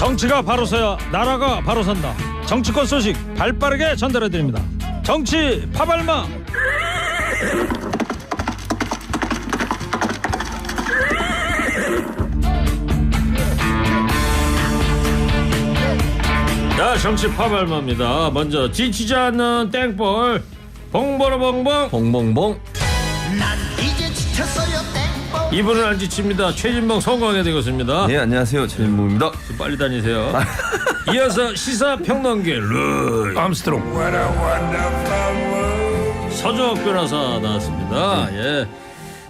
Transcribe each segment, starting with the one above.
정치가 바로 서야 나라가 바로 선다. 정치권 소식 발빠르게 전달해드립니다. 정치 파발마. 자, 정치 파발마입니다. 먼저 지치지 않는 땡볼 봉보로봉봉 봉봉봉. 난 이제 지쳤어요 땡뽕. 이분은 안 지칩니다. 최진봉 성공하게 되겠습니다. 네, 안녕하세요, 최진봉입니다. 좀 빨리 다니세요. 이어서 시사평론계 루이 암스트롱 서정욱 변호사 나왔습니다. 예.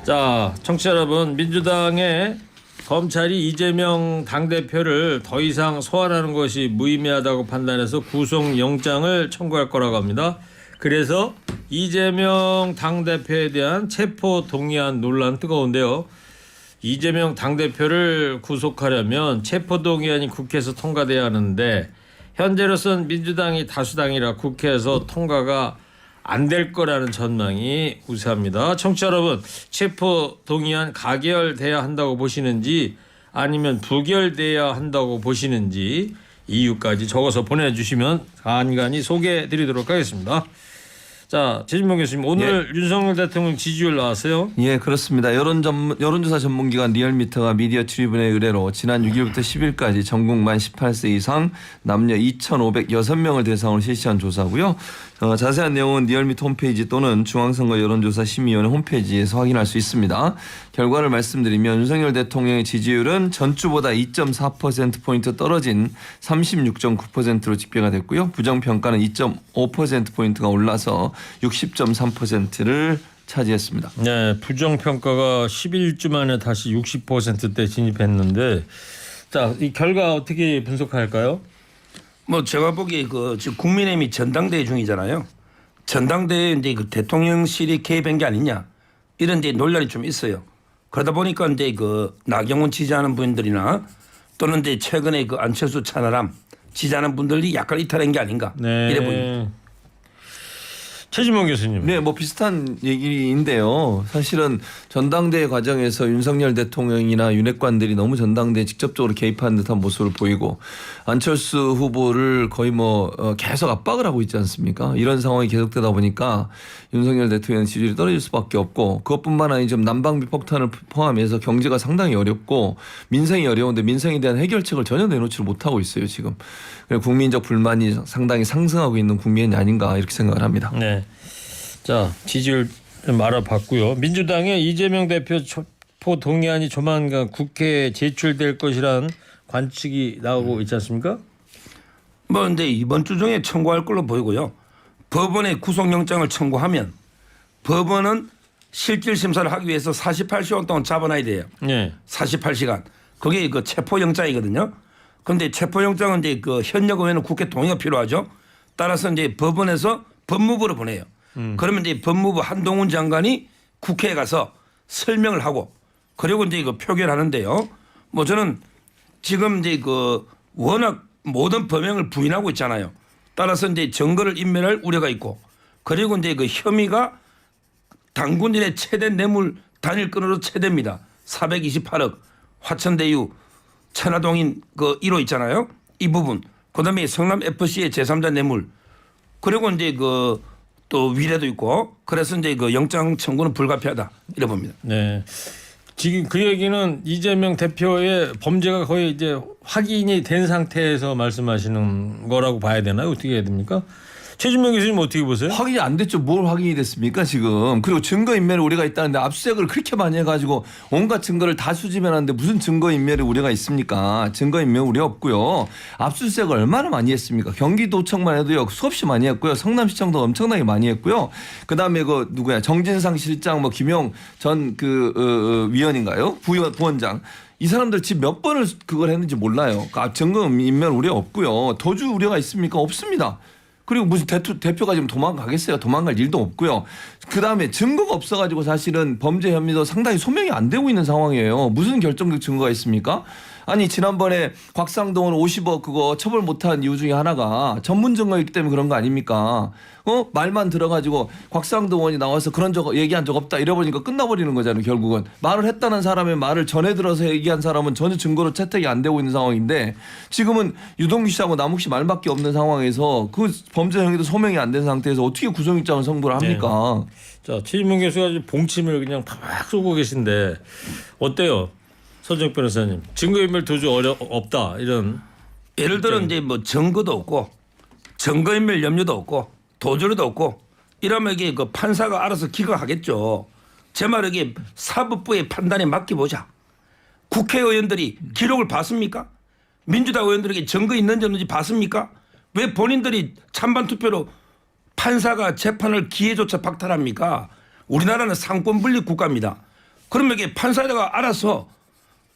자, 청취자 여러분, 민주당의 검찰이 이재명 당대표를 더 이상 소환하는 것이 무의미하다고 판단해서 구속영장을 청구할 거라고 합니다. 그래서 이재명 당대표에 대한 체포동의안 논란 뜨거운데요. 이재명 당대표를 구속하려면 체포동의안이 국회에서 통과돼야 하는데 현재로선 민주당이 다수당이라 국회에서 통과가 안 될 거라는 전망이 우세합니다. 청취자 여러분, 체포동의안 가결돼야 한다고 보시는지 아니면 부결돼야 한다고 보시는지 이유까지 적어서 보내주시면 간간히 소개해드리도록 하겠습니다. 자, 최진봉 교수님, 오늘 윤석열 대통령 지지율 나왔어요? 예, 그렇습니다. 여론조사 전문기관 리얼미터가 미디어 출입은의 의뢰로 지난 6일부터 10일까지 전국 만 18세 이상 남녀 2,506명을 대상으로 실시한 조사고요. 자세한 내용은 리얼미터 홈페이지 또는 중앙선거 여론조사 심의위원회 홈페이지에서 확인할 수 있습니다. 결과를 말씀드리면 윤석열 대통령의 지지율은 전주보다 2.4%포인트 떨어진 36.9%로 집계가 됐고요. 부정평가는 2.5%포인트가 올라서 60.3%를 차지했습니다. 네, 부정평가가 11주 만에 다시 60%대 진입했는데, 자, 이 결과 어떻게 분석할까요? 뭐 제가 보기에 지금 국민의힘이 전당대회 중이잖아요. 전당대회에 이제 그 대통령실이 개입한 게 아니냐 이런 데 논란이 좀 있어요. 그러다 보니까 이제 나경원 지지하는 분들이나 또는 이제 최근에 안철수 차나람 지지하는 분들이 약간 이탈한 게 아닌가 이래 보입니다. 최진봉 교수님. 네, 뭐 비슷한 얘기인데요. 사실은 전당대회 과정에서 윤석열 대통령이나 윤핵관들이 너무 전당대회에 직접적으로 개입하는 듯한 모습을 보이고 안철수 후보를 거의 계속 압박을 하고 있지 않습니까? 이런 상황이 계속되다 보니까 윤석열 대통령 지지율이 떨어질 수밖에 없고 그것뿐만 아니라 좀 난방비 폭탄을 포함해서 경제가 상당히 어렵고 민생이 어려운데 민생에 대한 해결책을 전혀 내놓지 못하고 있어요, 지금. 국민적 불만이 상당히 상승하고 있는 국면이 아닌가 이렇게 생각을 합니다. 네. 자, 지지율 좀 알아봤고요. 민주당의 이재명 대표 체포 동의안이 조만간 국회에 제출될 것이라는 관측이 나오고 있지 않습니까? 뭐 근데 이번 주 중에 청구할 걸로 보이고요. 법원에 구속영장을 청구하면 법원은 실질 심사를 하기 위해서 48시간 동안 잡아놔야 돼요. 네. 48시간. 그게 체포영장이거든요. 그런데 체포영장은 이제 현역 의회는 국회 동의가 필요하죠. 따라서 이제 법원에서 법무부로 보내요. 그러면 이제 법무부 한동훈 장관이 국회에 가서 설명을 하고 그리고 이제 표결하는데요. 뭐 저는 지금 이제 워낙 모든 범행을 부인하고 있잖아요. 따라서 이제 증거를 인멸할 우려가 있고 그리고 이제 혐의가 당군인의 최대 뇌물 단일건으로 최대입니다. 428억 화천대유 천화동인 1호 있잖아요. 이 부분. 그다음에 성남 FC의 제3자 뇌물. 그리고 이제 또 위례도 있고 그래서 이제 영장 청구는 불가피하다 이래 봅니다. 네. 지금 그 얘기는 이재명 대표의 범죄가 거의 이제 확인이 된 상태에서 말씀하시는 거라고 봐야 되나요? 어떻게 해야 됩니까? 최진봉 교수님 어떻게 보세요? 확인이 안 됐죠. 뭘 확인이 됐습니까 지금. 그리고 증거인멸의 우려가 있다는데 압수수색을 그렇게 많이 해가지고 온갖 증거를 다 수집해놨는데 무슨 증거인멸의 우려가 있습니까? 증거인멸 우려 없고요. 압수수색을 얼마나 많이 했습니까? 경기도청만 해도요 수없이 많이 했고요. 성남시청도 엄청나게 많이 했고요. 그다음에 정진상 실장 김용 전 위원인가요? 부원장. 이 사람들 집 몇 번을 그걸 했는지 몰라요. 증거인멸 우려 없고요. 도주 우려가 있습니까? 없습니다. 그리고 무슨 대표가 지금 도망가겠어요? 도망갈 일도 없고요. 그다음에 증거가 없어가지고 사실은 범죄 혐의도 상당히 소명이 안 되고 있는 상황이에요. 무슨 결정적 증거가 있습니까? 아니 지난번에 곽상동은 50억 그거 처벌 못한 이유 중에 하나가 전문 증거이기 때문에 그런 거 아닙니까? 말만 들어가지고 곽상동 의원이 나와서 그런 적 얘기한 적 없다 이래버리니까 끝나버리는 거잖아요. 결국은 말을 했다는 사람의 말을 전해 들어서 얘기한 사람은 전혀 증거로 채택이 안 되고 있는 상황인데 지금은 유동규 씨하고 남욱 씨 말밖에 없는 상황에서 그 범죄 행위도 소명이 안 된 상태에서 어떻게 구속영장을 선고를 합니까? 자, 최진봉 교수가 아주 봉침을 그냥 팍 쏘고 계신데 어때요? 서정욱 변호사님. 증거인멸 도저히 없다 이런. 예를 들어 이제 뭐 증거도 없고 증거인멸 염려도 없고 도주료도 없고 이러면 이게 그 판사가 알아서 기각하겠죠. 제 말 이게 사법부의 판단에 맡겨보자. 국회의원들이 기록을 봤습니까? 민주당 의원들에게 증거 있는지 없는지 봤습니까? 왜 본인들이 찬반 투표로 판사가 재판을 기회조차 박탈합니까? 우리나라는 상권 분립 국가입니다. 그러면 이게 판사가 알아서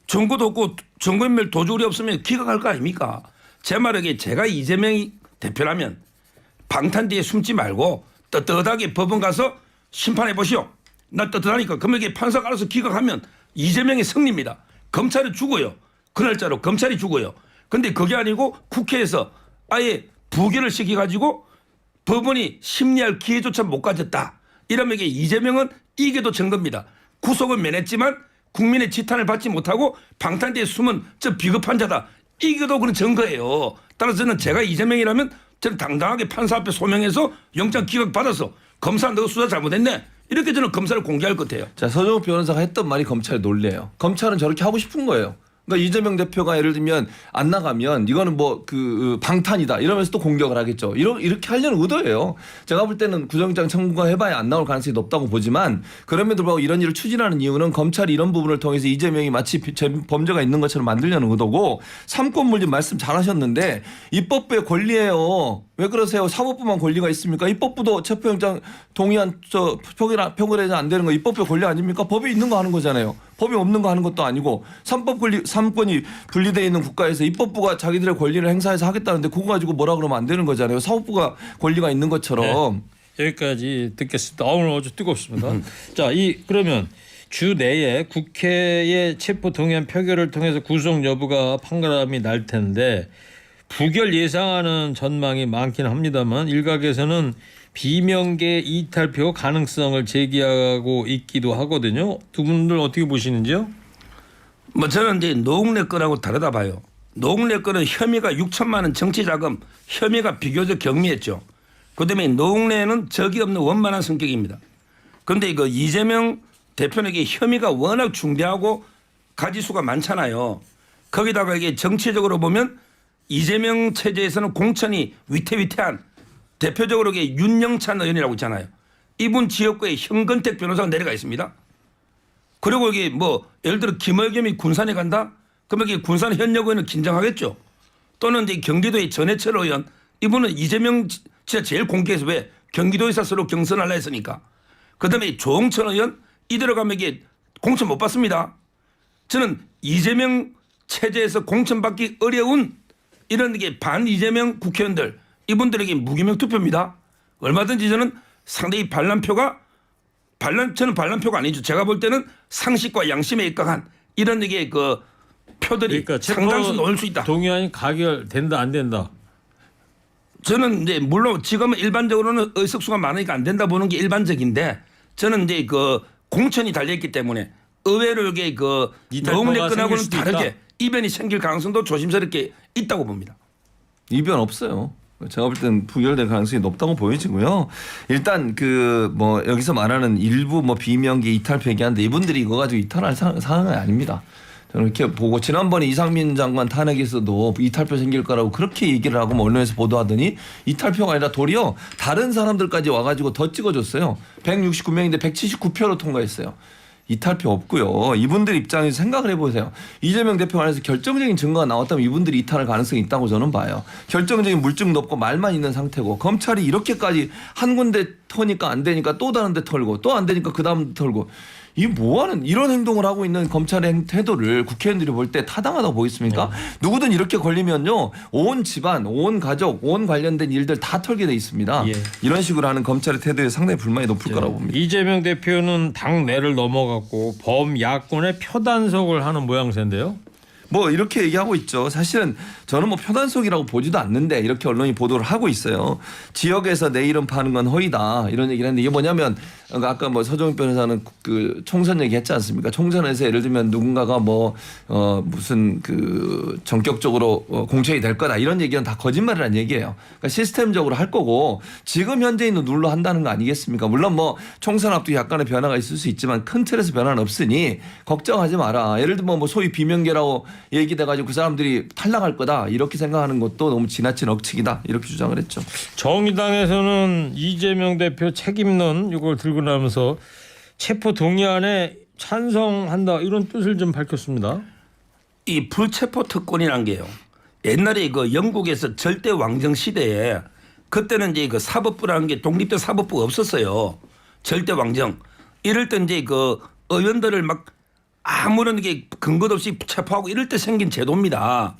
증거도 없고 증거인멸 도주리 없으면 기각할 거 아닙니까? 제 말에 제가 이재명이 대표라면 방탄 뒤에 숨지 말고 떳떳하게 법원 가서 심판해 보시오. 나 떳떳하니까. 그러면 이게 판사가 알아서 기각하면 이재명의 승리입니다. 검찰이 죽어요. 그 날짜로 검찰이 죽어요. 근데 그게 아니고 국회에서 아예 부결을 시켜가지고 법원이 심리할 기회조차 못 가졌다. 이러면 이게 이재명은 이게도 증거입니다. 구속은 면했지만 국민의 지탄을 받지 못하고 방탄 뒤에 숨은 저 비겁한 자다. 이게도 그런 증거예요. 따라서 저는 제가 이재명이라면 저는 당당하게 판사 앞에 소명해서 영장 기각 받아서 검사 너 수사 잘못했네. 이렇게 저는 검사를 공개할 것 같아요. 자, 서정욱 변호사가 했던 말이 검찰에 놀래요. 검찰은 저렇게 하고 싶은 거예요. 그러니까 이재명 대표가 예를 들면 안 나가면 이거는 뭐 그 방탄이다 이러면서 또 공격을 하겠죠. 이렇게 하려는 의도예요. 제가 볼 때는 구속영장 청구가 해봐야 안 나올 가능성이 높다고 보지만 그럼에도 불구하고 이런 일을 추진하는 이유는 검찰이 이런 부분을 통해서 이재명이 마치 범죄가 있는 것처럼 만들려는 의도고 삼권물립 말씀 잘하셨는데 입법부의 권리예요. 왜 그러세요? 사법부만 권리가 있습니까? 입법부도 체포영장 동의안 표결해서 안 되는 거 입법부의 권리 아닙니까? 법이 있는 거 하는 거잖아요. 법이 없는 거 하는 것도 아니고 삼권이 분리되어 있는 국가에서 입법부가 자기들의 권리를 행사해서 하겠다는데 그거 가지고 뭐라 그러면 안 되는 거잖아요. 사법부가 권리가 있는 것처럼. 네, 여기까지 듣겠습니다. 오늘 아주 뜨겁습니다. 자, 그러면 주 내에 국회의 체포 동의안 표결을 통해서 구속 여부가 판가름이 날 텐데 부결 예상하는 전망이 많긴 합니다만 일각에서는 비명계 이탈표 가능성을 제기하고 있기도 하거든요. 두 분들 어떻게 보시는지요? 뭐 저는 이제 노웅래 건하고 다르다 봐요. 노웅래 건은 혐의가 6천만 원 정치자금 혐의가 비교적 경미했죠. 그다음에 노웅래는 적이 없는 원만한 성격입니다. 그런데 이거 이재명 대표에게 혐의가 워낙 중대하고 가지수가 많잖아요. 거기다가 이게 정치적으로 보면 이재명 체제에서는 공천이 위태위태한 대표적으로 이게 윤영찬 의원이라고 있잖아요. 이분 지역구에 현건택 변호사가 내려가 있습니다. 그리고 이게 뭐 예를 들어 김의겸이 군산에 간다? 그러면 이게 군산 현역 의원은 긴장하겠죠. 또는 이제 경기도의 전해철 의원 이분은 이재명 진짜 제일 공개해서 왜 경기도에서 서로 경선하려 했으니까. 그다음에 조홍천 의원 이대로 가면 이게 공천 못 받습니다. 저는 이재명 체제에서 공천받기 어려운 이런 게 반 이재명 국회의원들 이분들에게 무기명 투표입니다. 얼마든지 저는 상당히 저는 반란표가 아니죠. 제가 볼 때는 상식과 양심에 입각한 이런 이게 그 표들이 그러니까 상당수 넣을 수 있다. 동의안이 가결된다 안 된다. 저는 이제 물론 지금은 일반적으로는 의석수가 많으니까 안 된다 보는 게 일반적인데 저는 이제 그 공천이 달려있기 때문에 의외로 이게 그 노웅래 건하고는 다르게 이변이 생길 가능성도 조심스럽게 있다고 봅니다. 이변 없어요. 제가 볼 때는 부결될 가능성이 높다고 보여지고요. 일단 그 뭐 여기서 말하는 일부 뭐 비명계 이탈표 얘기하는데 이분들이 이거 가지고 이탈할 상황이 아닙니다. 저는 이렇게 보고 지난번에 이상민 장관 탄핵에서도 이탈표 생길 거라고 그렇게 얘기를 하고 뭐 언론에서 보도하더니 이탈표가 아니라 도리어 다른 사람들까지 와가지고 더 찍어줬어요. 169명인데 179표로 통과했어요. 이탈표 없고요. 이분들 입장에서 생각을 해보세요. 이재명 대표 안에서 결정적인 증거가 나왔다면 이분들이 이탈할 가능성이 있다고 저는 봐요. 결정적인 물증도 없고 말만 있는 상태고 검찰이 이렇게까지 한 군데 터니까 안 되니까 또 다른 데 털고 또 안 되니까 그 다음 데 털고 이 뭐하는 이런 행동을 하고 있는 검찰의 태도를 국회의원들이 볼 때 타당하다고 보겠습니까? 누구든 이렇게 걸리면요. 온 집안, 온 가족, 온 관련된 일들 다 털게 돼 있습니다. 예. 이런 식으로 하는 검찰의 태도에 상당히 불만이 높을 거라고 봅니다. 이재명 대표는 당내를 넘어갔고 범야권의 표단속을 하는 모양새인데요. 뭐 이렇게 얘기하고 있죠. 사실은 저는 뭐 표단속이라고 보지도 않는데 이렇게 언론이 보도를 하고 있어요. 지역에서 내 이름 파는 건 허위다 이런 얘기를 했는데 이게 뭐냐면 아까 뭐 서정욱 변호사는 그 총선 얘기했지 않습니까? 총선에서 예를 들면 누군가가 뭐 무슨 그 전격적으로 공천이 될 거다 이런 얘기는 다 거짓말이라는 얘기예요. 그러니까 시스템적으로 할 거고 지금 현재 있는 룰로 한다는 거 아니겠습니까? 물론 뭐 총선 앞두고 약간의 변화가 있을 수 있지만 큰 틀에서 변화는 없으니 걱정하지 마라. 예를 들면 뭐 소위 비명계라고 얘기돼가지고 그 사람들이 탈락할 거다 이렇게 생각하는 것도 너무 지나친 억측이다 이렇게 주장을 했죠. 정의당에서는 이재명 대표 책임론 이걸 들고 나면서 체포 동의안에 찬성한다 이런 뜻을 좀 밝혔습니다. 이 불체포 특권이란 게요. 옛날에 그 영국에서 절대 왕정 시대에 그때는 이제 그 사법부라는 게 독립된 사법부가 없었어요. 절대 왕정. 이럴 때 이제 그 의원들을 막 아무런 게 근거도 없이 체포하고 이럴 때 생긴 제도입니다.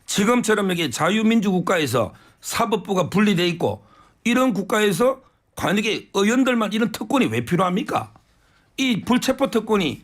지금처럼 이게 자유민주 국가에서 사법부가 분리돼 있고 이런 국가에서 과연 이게 의원들만 이런 특권이 왜 필요합니까? 이 불체포 특권이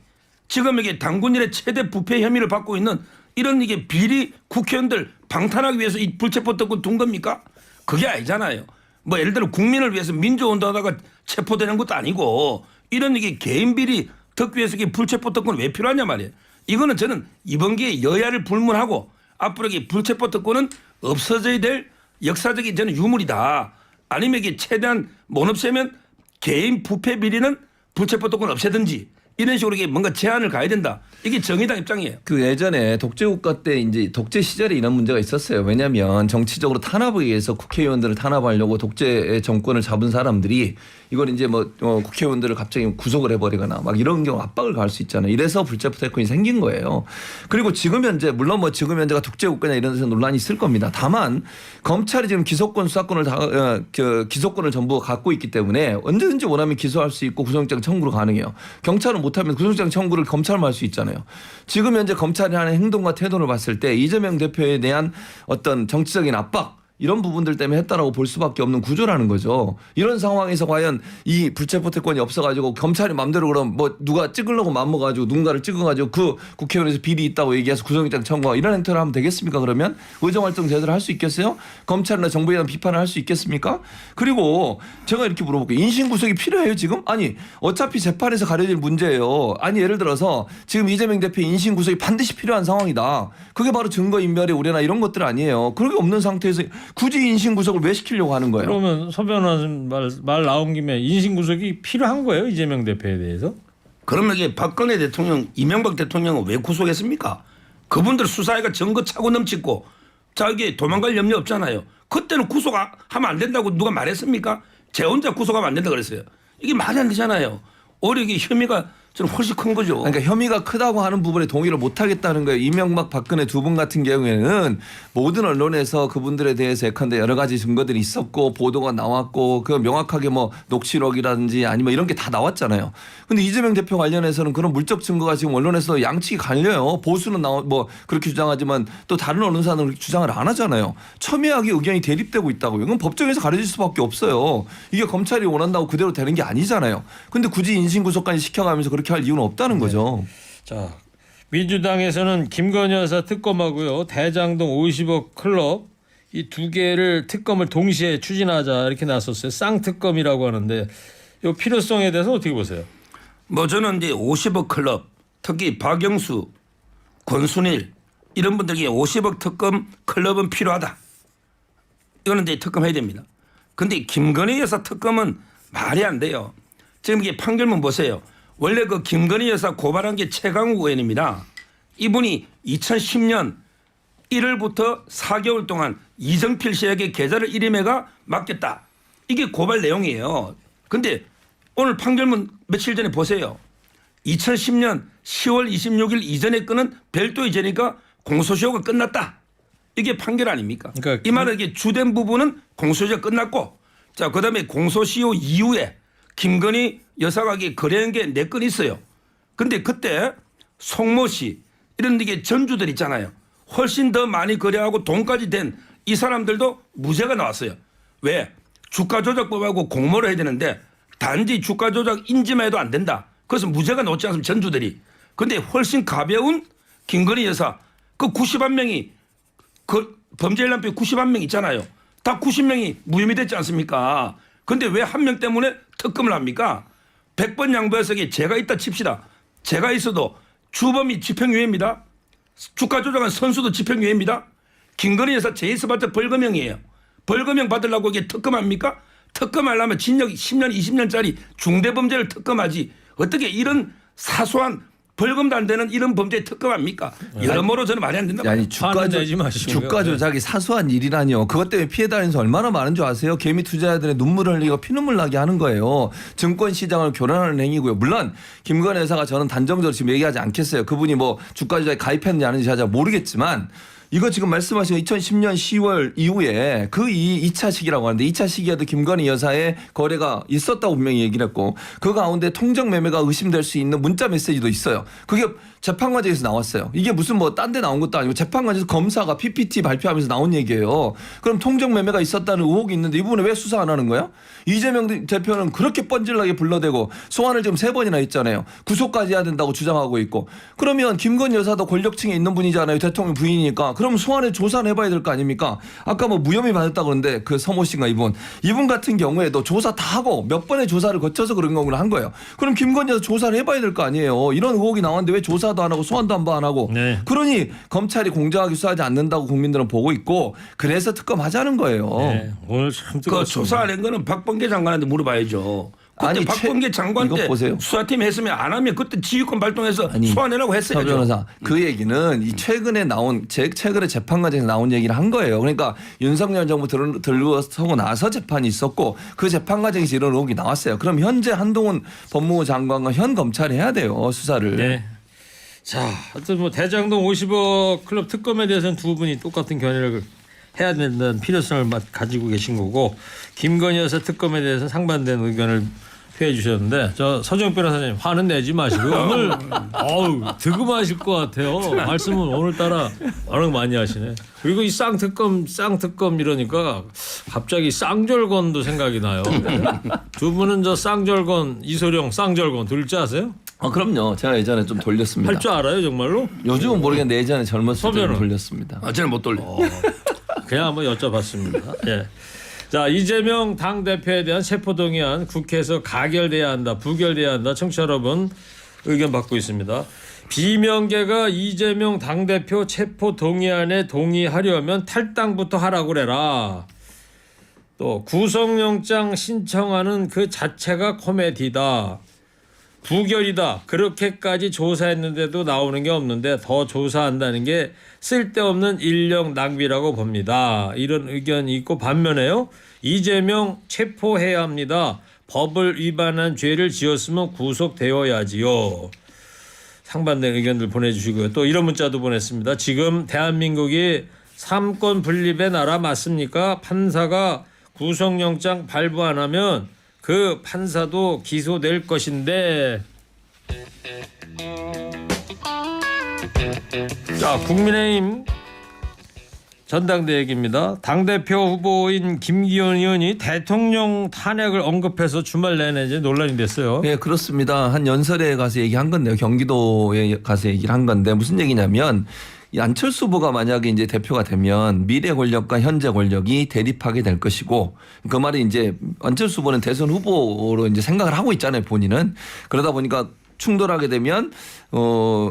지금 이게 당군일의 최대 부패 혐의를 받고 있는 이런 이게 비리 국회의원들 방탄하기 위해서 이 불체포 특권 둔 겁니까? 그게 아니잖아요. 뭐 예를 들어 국민을 위해서 민주운동하다가 체포되는 것도 아니고 이런 이게 개인 비리 듣기 위해서 이게 불체포 특권이 왜 필요하냐 말이에요. 이거는 저는 이번 기회에 여야를 불문하고 앞으로 이 불체포 특권은 없어져야 될 역사적인 저는 유물이다. 아니면 이게 최대한 못 없애면 개인 부패 비리는 불체포 특권 없애든지 이런 식으로 이게 뭔가 제한을 가야 된다. 이게 정의당 입장이에요. 그 예전에 독재국가 때 이제 독재 시절에 이런 문제가 있었어요. 왜냐하면 정치적으로 탄압에 의해서 국회의원들을 탄압하려고 독재 정권을 잡은 사람들이 이걸 이제 뭐 국회의원들을 갑자기 구속을 해버리거나 막 이런 경우 압박을 가할 수 있잖아요. 이래서 불체포 특권이 생긴 거예요. 그리고 지금 현재 물론 뭐 지금 현재가 독재국가냐 이런 데서 논란이 있을 겁니다. 다만 검찰이 지금 기소권 수사권을 기소권을 전부 갖고 있기 때문에 언제든지 원하면 기소할 수 있고 구속영장 청구로 가능해요. 경찰은 못하면 구속영장 청구를 검찰만 할 수 있잖아요. 지금 현재 검찰이 하는 행동과 태도를 봤을 때 이재명 대표에 대한 어떤 정치적인 압박 이런 부분들 때문에 했다라고 볼 수밖에 없는 구조라는 거죠. 이런 상황에서 과연 이 불체포 특권이 없어가지고 검찰이 마음대로 그럼 뭐 누가 찍으려고 마음먹어가지고 누군가를 찍어가지고 그 국회의원에서 비리 있다고 얘기해서 구속영장 청구하고 이런 행태를 하면 되겠습니까? 그러면 의정활동 제대로 할 수 있겠어요? 검찰이나 정부에 대한 비판을 할 수 있겠습니까? 그리고 제가 이렇게 물어볼게요. 인신구속이 필요해요 지금? 아니 어차피 재판에서 가려질 문제예요. 아니 예를 들어서 지금 이재명 대표의 인신구속이 반드시 필요한 상황이다. 그게 바로 증거인멸의 우려나 이런 것들 아니에요. 그런 게 없는 상태에서 굳이 인신구속을 왜 시키려고 하는 거예요? 그러면 서 변호사님 말 나온 김에 인신구속이 필요한 거예요 이재명 대표에 대해서? 그러면 이게 박근혜 대통령, 이명박 대통령은 왜 구속했습니까? 그분들 수사회가 증거 차고 넘치고 자 이게 도망갈 염려 없잖아요. 그때는 구속하면 안 된다고 누가 말했습니까? 제 혼자 구속하면 안 된다 그랬어요. 이게 말이 안 되잖아요. 오히려 이게 혐의가 저는 훨씬 큰 거죠. 그러니까 혐의가 크다고 하는 부분에 동의를 못 하겠다는 거예요. 이명박 박근혜 두 분 같은 경우에는 모든 언론에서 그분들에 대해서 예컨대 여러 가지 증거들이 있었고 보도가 나왔고 그 명확하게 뭐 녹취록이라든지 아니면 이런 게 다 나왔잖아요. 근데 이재명 대표 관련해서는 그런 물적 증거가 지금 언론에서 양측이 갈려요. 보수는 뭐 그렇게 주장하지만 또 다른 언론사는 그렇게 주장을 안 하잖아요. 첨예하게 의견이 대립되고 있다고요. 이건 법정에서 가려질 수밖에 없어요. 이게 검찰이 원한다고 그대로 되는 게 아니잖아요. 근데 굳이 인신구속까지 시켜가면서 그렇게 할 이유는 없다는 거죠. 자, 민주당에서는 김건희 여사 특검하고요. 대장동 50억 클럽 이 두 개를 특검을 동시에 추진하자 이렇게 나섰어요. 쌍특검이라고 하는데 이 필요성에 대해서 어떻게 보세요? 뭐 저는 이제 50억 클럽 특히 박영수, 권순일 이런 분들에게 50억 특검 클럽은 필요하다. 이거는 이제 특검해야 됩니다. 근데 김건희 여사 특검은 말이 안 돼요. 지금 이게 판결문 보세요. 원래 그 김건희 여사 고발한 게 최강욱 의원입니다. 이분이 2010년 1월부터 4개월 동안 이정필 씨에게 계좌를 일임해가 맡겼다. 이게 고발 내용이에요. 근데 오늘 판결문 며칠 전에 보세요. 2010년 10월 26일 이전에 끊은 별도의 죄니까 공소시효가 끝났다. 이게 판결 아닙니까? 그러니까 이 말은 이게 주된 부분은 공소시효가 끝났고 자 그다음에 공소시효 이후에 김건희 여사가 거래한 게 4건 있어요. 근데 그때 송모 씨 이런 게 전주들 있잖아요. 훨씬 더 많이 거래하고 돈까지 된 이 사람들도 무죄가 나왔어요. 왜? 주가 조작법하고 공모를 해야 되는데 단지 주가 조작 인지만 해도 안 된다. 그래서 무죄가 나왔지 않습니까? 전주들이. 근데 훨씬 가벼운 김건희 여사 그 90만 명이 그 범죄일람표 90만 명 있잖아요. 다 90명이 무혐의 됐지 않습니까? 근데 왜 한 명 때문에 특검을 합니까? 100번 양보해서 제가 있다 칩시다. 제가 있어도 주범이 집행유예입니다. 주가 조작한 선수도 집행유예입니다. 김건희 여사 제이스봤자 벌금형이에요. 벌금형 받으려고 이게 특검합니까? 특검하려면 징역 10년 20년짜리 중대범죄를 특검하지 어떻게 이런 사소한 벌금도 안 되는 이런 범죄에 특검합니까? 여러모로 저는 말이 안 된다. 아니 화는 내지 마시고요. 주가 조작이 사소한 일이라니요. 그것 때문에 피해 다니는 사람 얼마나 많은 줄 아세요? 개미 투자자들의 눈물을 흘리고 피눈물 나게 하는 거예요. 증권 시장을 교란하는 행위고요. 물론 김건희 여사가 저는 단정적으로 지금 얘기하지 않겠어요. 그분이 뭐 주가 조작에 가입했는지 아닌지 잘 모르겠지만 이거 지금 말씀하신 2010년 10월 이후에 그 2차 시기라고 하는데 2차 시기에도 김건희 여사의 거래가 있었다고 분명히 얘기를 했고 그 가운데 통정 매매가 의심될 수 있는 문자 메시지도 있어요. 그게 재판 과정에서 나왔어요. 이게 무슨 뭐 딴 데 나온 것도 아니고 재판 과정에서 검사가 PPT 발표하면서 나온 얘기예요. 그럼 통정 매매가 있었다는 의혹이 있는데 이 부분에 왜 수사 안 하는 거야? 이재명 대표는 그렇게 뻔질나게 불러대고 소환을 지금 3번이나 했잖아요. 구속까지 해야 된다고 주장하고 있고. 그러면 김건희 여사도 권력층에 있는 분이잖아요. 대통령 부인이니까. 그럼 소환에 조사를 해봐야 될 거 아닙니까? 아까 뭐 무혐의 받았다고 그러는데 그 서모 씨인가 이분 같은 경우에도 조사 다 하고 몇 번의 조사를 거쳐서 그런 거구나 한 거예요. 그럼 김건희 여사 조사를 해봐야 될 거 아니에요. 이런 의혹이 나왔는데 왜 조사도 안 하고 소환도 안 하고. 네. 그러니 검찰이 공정하게 수사하지 않는다고 국민들은 보고 있고 그래서 특검하자는 거예요. 네, 오늘 참 그 뜨거웠습니다. 조사 안 한 거는 박범계 장관한테 물어봐야죠. 그때 아니, 박범계 장관 이거 때 보세요. 수사팀 했으면 안 하면 그때 지휘권 발동해서 아니, 소환해라고 서 했어야죠. 변호사 그 얘기는 이 최근에 나온 최근에 재판 과정에서 나온 얘기를 한 거예요. 그러니까 윤석열 정부 들어서고 나서 재판이 있었고 그 재판 과정에서 이런 의혹이 나왔어요. 그럼 현재 한동훈 법무부 장관과 현 검찰이 해야 돼요 수사를. 네. 자, 하여튼 뭐 대장동 50억 클럽 특검에 대해서는 두 분이 똑같은 견해를 해야 된다는 필요성을 가지고 계신 거고 김건희 여사 특검에 대해서 상반된 의견을 표해 주셨는데 저 서정 변호사님 화는 내지 마시고 오늘 득음하실 것 같아요. 말씀은 오늘따라 워낙 많이 하시네. 그리고 이 쌍특검 이러니까 갑자기 쌍절곤도 생각이 나요. 두 분은 저 쌍절곤 이소룡 쌍절곤 둘째 아세요? 그럼요. 제가 예전에 좀 돌렸습니다. 할 줄 알아요 정말로? 요즘은 모르겠는데 예전에 젊었을 때 서변은? 돌렸습니다. 저는 못 돌려. 그냥 한번 여쭤봤습니다. 예. 자, 이재명 당대표에 대한 체포동의안 국회에서 가결돼야 한다, 부결돼야 한다. 청취자 여러분 의견 받고 있습니다. 비명계가 이재명 당대표 체포동의안에 동의하려면 탈당부터 하라고 그래라. 또 구속영장 신청하는 그 자체가 코미디다. 부결이다. 그렇게까지 조사했는데도 나오는 게 없는데 더 조사한다는 게 쓸데없는 인력 낭비라고 봅니다. 이런 의견이 있고 반면에요. 이재명 체포해야 합니다. 법을 위반한 죄를 지었으면 구속되어야지요. 상반된 의견들 보내주시고요. 또 이런 문자도 보냈습니다. 지금 대한민국이 삼권 분립의 나라 맞습니까? 판사가 구속영장 발부 안 하면 그 판사도 기소될 것인데. 자, 국민의힘 전당대 얘기입니다. 당대표 후보인 김기현 의원이 대통령 탄핵을 언급해서 주말 내내 이제 논란이 됐어요. 네, 그렇습니다. 한 연설에 가서 얘기한 건데요. 경기도에 가서 얘기를 한 건데 무슨 얘기냐면 이 안철수 후보가 만약에 이제 대표가 되면 미래 권력과 현재 권력이 대립하게 될 것이고 그 말이 이제 안철수 후보는 대선 후보로 이제 생각을 하고 있잖아요. 본인은. 그러다 보니까 충돌하게 되면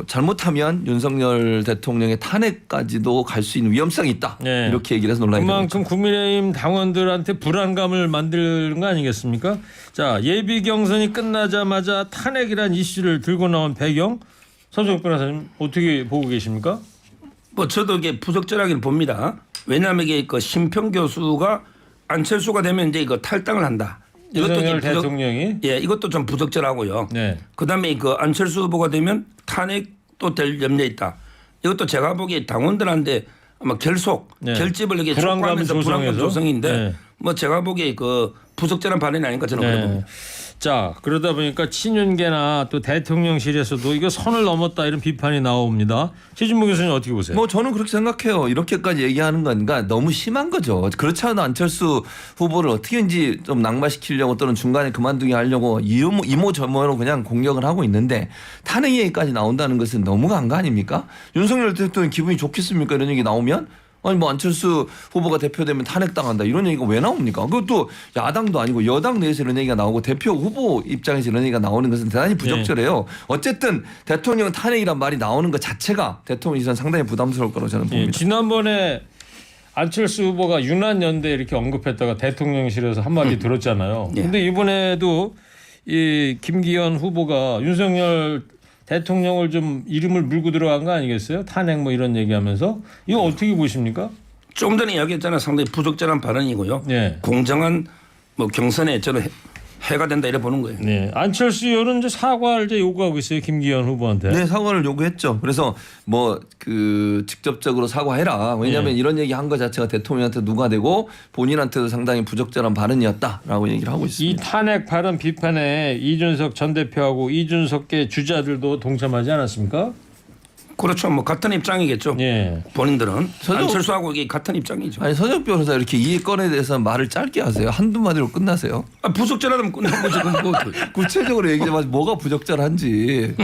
잘못하면 윤석열 대통령의 탄핵까지도 갈 수 있는 위험성이 있다. 네. 이렇게 얘기를 해서 논란이 되고 그만큼 국민의힘 당원들한테 불안감을 만드는 거 아니겠습니까? 자, 예비 경선이 끝나자마자 탄핵이란 이슈를 들고 나온 배경 서정 변호사님 어떻게 보고 계십니까? 뭐 저도 이게 부적절하게 봅니다. 왜냐하면 이게 그 심평 교수가 안철수가 되면 이제 이거 탈당을 한다. 윤석열 대통령이 이것도 좀 부적절하고요. 네. 그다음에 그 안철수 후보가 되면 탄핵도 될 염려 있다. 이것도 제가 보기에 당원들한테 아마 결속, 네. 결집을 이렇게 불안감 촉구하면서 불안감 조성해서. 조성인데 네. 뭐 제가 보기에 그 부적절한 발언이 아닌가 저는 그래 봅니다. 자, 그러다 보니까 친윤계나 또 대통령실에서도 이거 선을 넘었다 이런 비판이 나옵니다. 최진봉 교수님 어떻게 보세요? 뭐 저는 그렇게 생각해요. 이렇게까지 얘기하는 건가 너무 심한 거죠. 그렇지 않아도 안철수 후보를 어떻게든지 좀 낙마시키려고 또는 중간에 그만두게 하려고 이모저모로 그냥 공격을 하고 있는데 탄핵 얘기까지 나온다는 것은 너무한 거 아닙니까? 윤석열 대통령 기분이 좋겠습니까? 이런 얘기 나오면 아니 뭐 안철수 후보가 대표되면 탄핵당한다 이런 얘기가 왜 나옵니까? 그것도 야당도 아니고 여당 내에서 이런 얘기가 나오고 대표 후보 입장에서 이런 얘기가 나오는 것은 대단히 부적절해요. 어쨌든 대통령 탄핵이란 말이 나오는 것 자체가 대통령실은 상당히 부담스러울 거라고 저는 봅니다. 지난번에 안철수 후보가 유난연대 이렇게 언급했다가 대통령실에서 한마디 들었잖아요. 근데 이번에도 이 김기현 후보가 윤석열 대통령을 좀 이름을 물고 들어간 거 아니겠어요? 탄핵 뭐 이런 얘기하면서 이거 어떻게 보십니까? 좀 전에 이야기했잖아요. 상당히 부적절한 발언이고요. 네. 공정한 뭐 경선에 저는 해가 된다 이래 보는 거예요. 네, 안철수 의원은 이제 사과를 이제 요구하고 있어요. 김기현 후보한테. 네, 사과를 요구했죠. 그래서 뭐 그 직접적으로 사과해라. 왜냐하면 이런 얘기 한 거 자체가 대통령한테 누가 되고 본인한테도 상당히 부적절한 발언이었다라고 얘기를 하고 있습니다. 이 탄핵 발언 비판에 이준석 전 대표하고 이준석계 주자들도 동참하지 않았습니까? 그렇죠. 뭐 같은 입장이겠죠. 예. 본인들은 저도- 안철수하고 이게 같은 입장이죠. 아니 서정 변호사 이렇게 이 건에 대해서 말을 짧게 하세요. 한두 마디로 끝나세요. 부적절하다면 끝난 거지. 그럼 뭐 구체적으로 얘기 좀 하지 뭐가 부적절한지.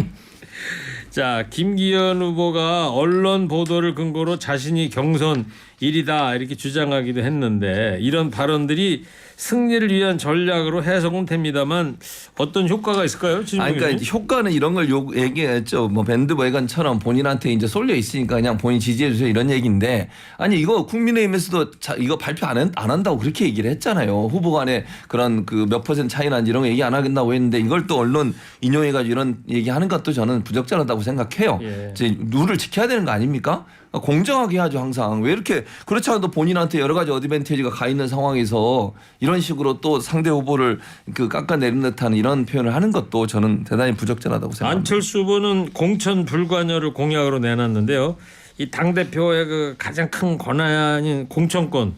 자, 김기현 후보가 언론 보도를 근거로 자신이 경선 1위다 이렇게 주장하기도 했는데 이런 발언들이 승리를 위한 전략으로 해석은 됩니다만 어떤 효과가 있을까요? 아니, 그러니까 효과는 이런 걸 얘기했죠. 뭐 밴드웨건처럼 본인한테 이제 쏠려 있으니까 그냥 본인 지지해 주세요 이런 얘기인데 아니 이거 국민의힘에서도 이거 발표 안 한다고 그렇게 얘기를 했잖아요. 후보 간에 그런 그 몇 % 차이 난지 이런 거 얘기 안 하겠다고 했는데 이걸 또 언론 인용해가지고 이런 얘기하는 것도 저는 부적절하다고 생각해요. 예. 이제 룰을 지켜야 되는 거 아닙니까? 공정하게 해야죠 항상. 왜 이렇게 그렇지 않아도 본인한테 여러 가지 어드밴티지가 가 있는 상황에서 이런 식으로 또 상대 후보를 그 깎아내린 듯한 이런 표현을 하는 것도 저는 대단히 부적절하다고 생각합니다. 안철수 후보는 공천 불관여를 공약으로 내놨는데요. 이 당대표의 그 가장 큰 권한인 공천권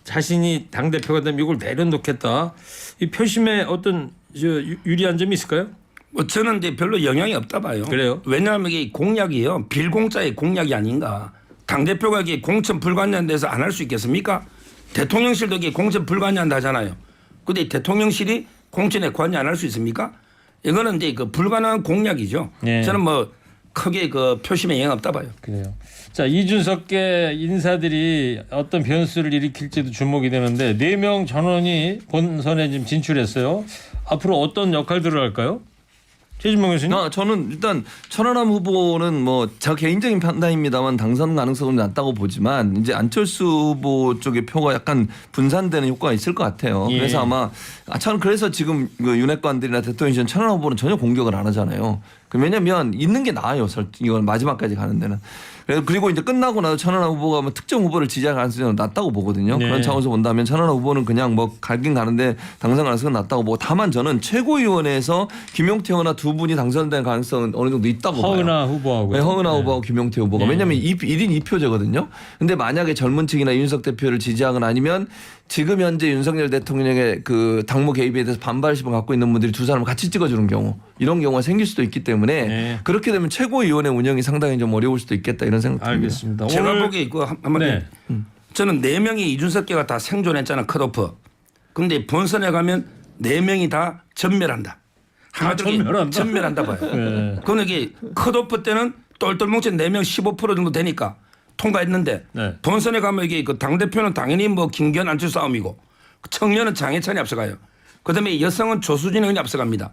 자신이 당대표가 되면 이걸 내려놓겠다. 이 표심에 어떤 유리한 점이 있을까요? 뭐 저는 이제 별로 영향이 없다 봐요. 그래요? 왜냐하면 이게 공약이에요. 빌공짜의 공약이 아닌가. 당대표가 이게 공천 불관여한 데서 안 할 수 있겠습니까? 대통령실도 이게 공천 불관여한다 하잖아요. 근데 대통령실이 공천에 관여 안 할 수 있습니까? 이거는 이제 그 불가능한 공약이죠. 네. 저는 뭐 크게 그 표심에 영향 없다 봐요. 그래요. 자, 이준석계 인사들이 어떤 변수를 일으킬지도 주목이 되는데 4명 전원이 본선에 지금 진출했어요. 앞으로 어떤 역할들을 할까요? 최진봉 교수님. 저는 일단 천하람 후보는 뭐 저 개인적인 판단입니다만 당선 가능성은 낮다고 보지만 이제 안철수 후보 쪽의 표가 약간 분산되는 효과가 있을 것 같아요. 예. 그래서 아마 저는 그래서 지금 그 윤핵관들이나 대통령실 천하람 후보는 전혀 공격을 안 하잖아요. 왜냐하면 있는 게 나아요. 이건 마지막까지 가는 데는. 그리고 이제 끝나고 나서 천하람 후보가 뭐 특정 후보를 지지할 가능성이 낮다고 보거든요. 네. 그런 차원에서 본다면 천하람 후보는 그냥 뭐 갈긴 가는데 당선 가능성은 낮다고 보고 다만 저는 최고위원회에서 김용태 의원나 두 분이 당선될 가능성은 어느 정도 있다고 봐요. 허은하 후보하고. 네, 허은하 후보하고 김용태 후보가. 네. 왜냐하면 1인 2표제거든요. 근데 만약에 젊은 층이나 이준석 대표를 지지하거나 아니면 지금 현재 윤석열 대통령의 그 당무 개입에 대해서 반발심을 갖고 있는 분들이 두 사람을 같이 찍어주는 경우 이런 경우가 생길 수도 있기 때문에 네. 그렇게 되면 최고위원회 운영이 상당히 좀 어려울 수도 있겠다 이런 생각 듭니다. 알겠습니다. 제가 오늘 보기에 이거 한마디. 네. 저는 4명이 이준석계가 다 생존했잖아 컷오프. 근데 본선에 가면 4명이 다 전멸한다. 한마디로 전멸한다 봐요. 네. 그런데 이게 컷오프 때는 똘똘 뭉친 4명 15% 정도 되니까 통과했는데 네. 본선에 가면 이게 그 당대표는 당연히 뭐 김기현 안철수 싸움이고 청년은 장해찬이 앞서가요. 그다음에 여성은 조수진 의원이 앞서갑니다.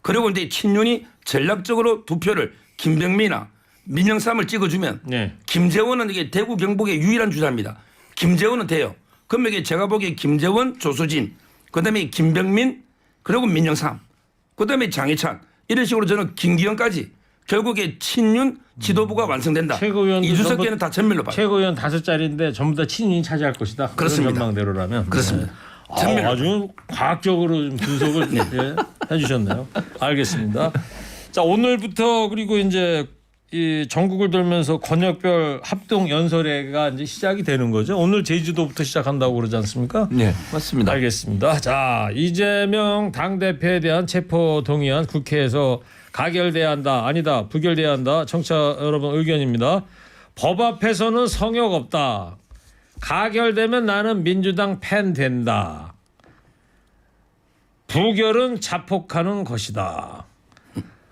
그리고 이제 친윤이 전략적으로 두 표를 김병민이나 민영삼을 찍어주면 네. 김재원은 이게 대구 경북의 유일한 주자입니다. 김재원은 돼요. 그러면 이게 제가 보기에 김재원, 조수진, 그다음에 김병민, 그리고 민영삼, 그다음에 장해찬 이런 식으로 저는 김기현까지 결국에 친윤 지도부가 완성된다. 최고위원도 이준석계는 다 전멸로 봐요. 최고위원 5자리인데 전부 다 친인이 차지할 것이다. 그렇습니다. 그런 전망대로라면. 그렇습니다. 네. 아주 과학적으로 좀 분석을 예, 해주셨네요. 알겠습니다. 자, 오늘부터 그리고 이제 이 전국을 돌면서 권역별 합동 연설회가 이제 시작이 되는 거죠. 오늘 제주도부터 시작한다고 그러지 않습니까? 네, 맞습니다. 알겠습니다. 자, 이재명 당대표에 대한 체포 동의안 국회에서 가결돼야 한다. 아니다. 부결돼야 한다. 청취자 여러분 의견입니다. 법 앞에서는 성역 없다. 가결되면 나는 민주당 팬 된다. 부결은 자폭하는 것이다.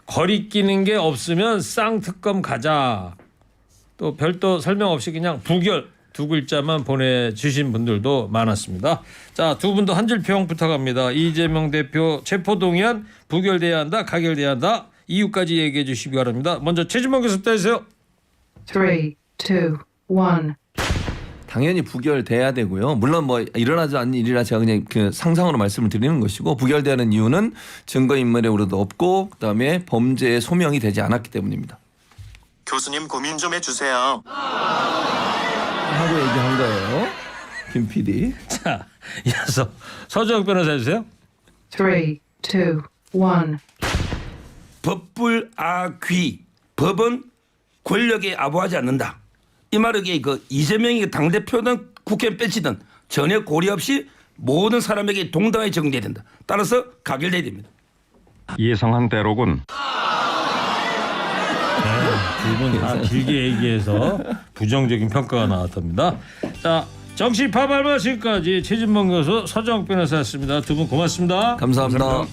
거리끼는 게 없으면 쌍특검 가자. 또 별도 설명 없이 그냥 부결 두 글자만 보내주신 분들도 많았습니다. 자, 두 분도 한 줄 평 부탁합니다. 이재명 대표 체포동의안 부결돼야 한다. 가결돼야 한다. 이유까지 얘기해 주시기 바랍니다. 먼저 최진봉 교수부터 해주세요. 3, 2, 1. 당연히 부결돼야 되고요. 물론 뭐 일어나지 않는 일이라 제가 그냥 그 상상으로 말씀을 드리는 것이고 부결되는 이유는 증거인멸의 우려도 없고 그다음에 범죄의 소명이 되지 않았기 때문입니다. 교수님 고민 좀 해주세요. 하고 얘기한 거예요. 김 PD. 자, 이어서 서정욱 변호사 해주세요. 3, 2, 1. 법불아귀. 법은 권력에 아부하지 않는다. 이 말은 그 이재명이 당대표든 국회 뺏지든 전혀 고려 없이 모든 사람에게 동등하게 적용돼야 된다. 따라서 가결돼야 됩니다. 예상한 대로군. 두 분 다 길게 얘기해서 부정적인 평가가 나왔답니다. 자, 정치 파발마 지금까지 최진봉 교수 서정욱 변호사였습니다. 두 분 고맙습니다. 감사합니다.